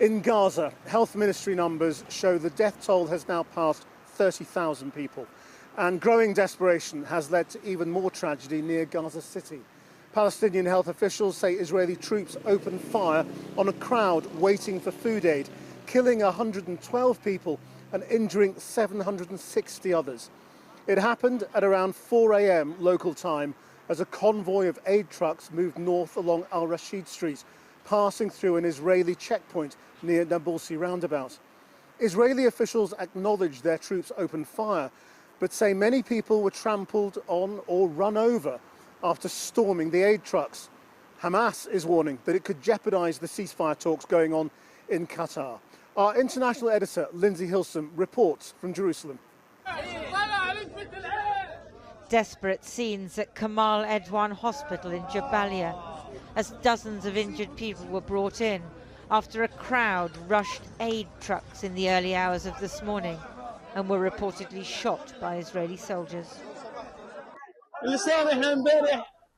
In Gaza, health ministry numbers show the death toll has now passed 30,000 people, and growing desperation has led to even more tragedy near Gaza City. Palestinian health officials say Israeli troops opened fire on a crowd waiting for food aid, killing 112 people and injuring 760 others. It happened at around 4 a.m. local time as a convoy of aid trucks moved north along Al Rashid Street, passing through an Israeli checkpoint near Nabulsi roundabout. Israeli officials acknowledged their troops opened fire, but say many people were trampled on or run over after storming the aid trucks. Hamas is warning that it could jeopardize the ceasefire talks going on in Qatar. Our international editor, Lindsay Hilsum, reports from Jerusalem. Desperate scenes at Kamal Edwan Hospital in Jabalia as dozens of injured people were brought in after a crowd rushed aid trucks in the early hours of this morning and were reportedly shot by Israeli soldiers.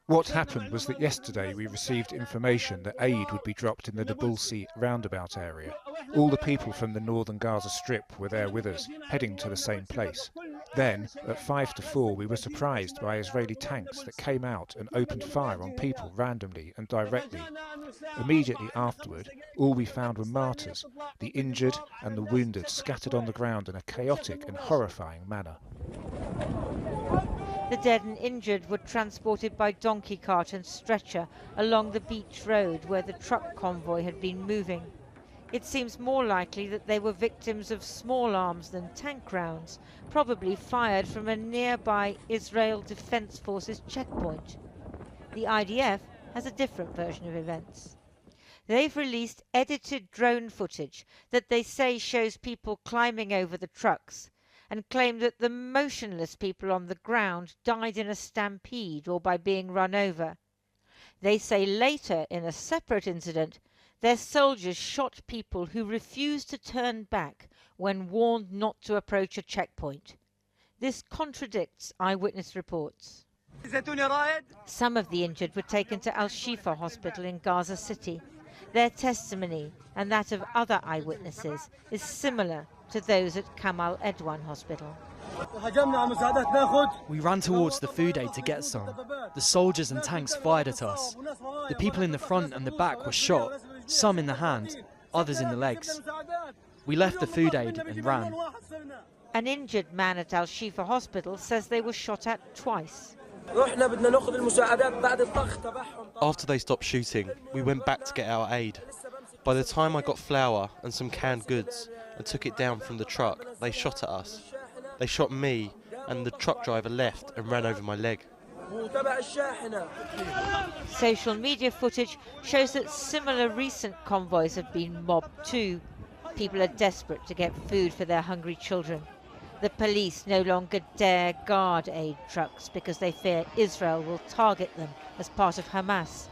What happened was that yesterday we received information that aid would be dropped in the Nabulsi roundabout area. All the people from the northern Gaza Strip were there with us, heading to the same place. Then, at 5 to 4, we were surprised by Israeli tanks that came out and opened fire on people randomly and directly. Immediately afterward, all we found were martyrs, the injured and the wounded scattered on the ground in a chaotic and horrifying manner. The dead and injured were transported by donkey cart and stretcher along the beach road where the truck convoy had been moving. It seems more likely that they were victims of small arms than tank rounds, probably fired from a nearby Israel Defense Forces checkpoint. The IDF has a different version of events. They've released edited drone footage that they say shows people climbing over the trucks, and claim that the motionless people on the ground died in a stampede or by being run over. They say later, in a separate incident, their soldiers shot people who refused to turn back when warned not to approach a checkpoint. This contradicts eyewitness reports. Some of the injured were taken to Al-Shifa Hospital in Gaza City. Their testimony and that of other eyewitnesses is similar to those at Kamal Edwan Hospital. We ran towards the food aid to get some. The soldiers and tanks fired at us. The people in the front and the back were shot, some in the hand, others in the legs. We left the food aid and ran. An injured man at Al-Shifa Hospital says they were shot at twice. After they stopped shooting, we went back to get our aid. By the time I got flour and some canned goods and took it down from the truck, they shot at us. They shot me, and the truck driver left and ran over my leg. Social media footage shows that similar recent convoys have been mobbed too. People are desperate to get food for their hungry children. The police no longer dare guard aid trucks because they fear Israel will target them as part of Hamas.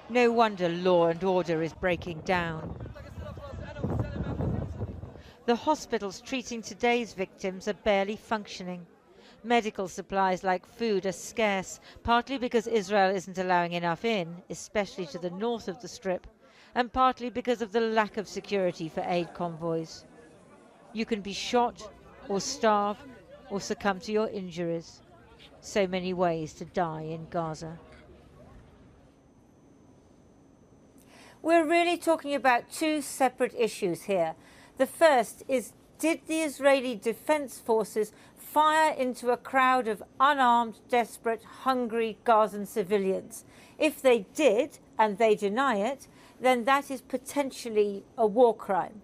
No wonder law and order is breaking down. The hospitals treating today's victims are barely functioning. Medical supplies like food are scarce, partly because Israel isn't allowing enough in, especially to the north of the Strip, and partly because of the lack of security for aid convoys. You can be shot or starve or succumb to your injuries. So many ways to die in Gaza. We're really talking about two separate issues here. The first is, did the Israeli Defense Forces fire into a crowd of unarmed, desperate, hungry Gazan civilians? If they did, and they deny it, then that is potentially a war crime.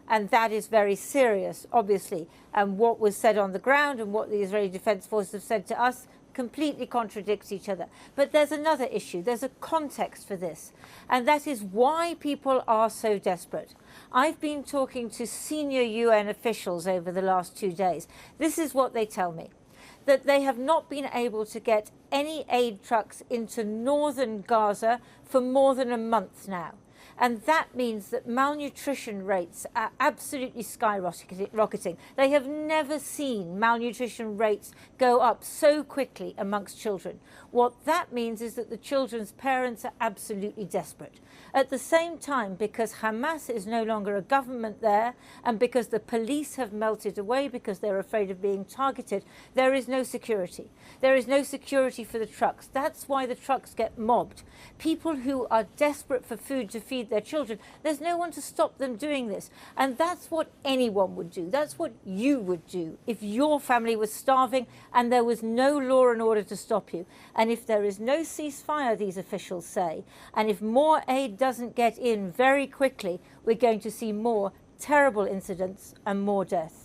And that is very serious, obviously. And what was said on the ground and what the Israeli Defense Forces have said to us completely contradicts each other. But there's another issue. There's a context for this. And that is why people are so desperate. I've been talking to senior UN officials over the last 2 days. This is what they tell me, that they have not been able to get any aid trucks into northern Gaza for more than a month now. And that means that malnutrition rates are absolutely skyrocketing. They have never seen malnutrition rates go up so quickly amongst children. What that means is that the children's parents are absolutely desperate. At the same time, because Hamas is no longer a government there, and because the police have melted away because they're afraid of being targeted, there is no security. There is no security for the trucks. That's why the trucks get mobbed. People who are desperate for food to feed their children, there's no one to stop them doing this. And that's what anyone would do. That's what you would do if your family was starving and there was no law and order to stop you. And if there is no ceasefire, these officials say, and if more aid doesn't get in very quickly, we're going to see more terrible incidents and more death.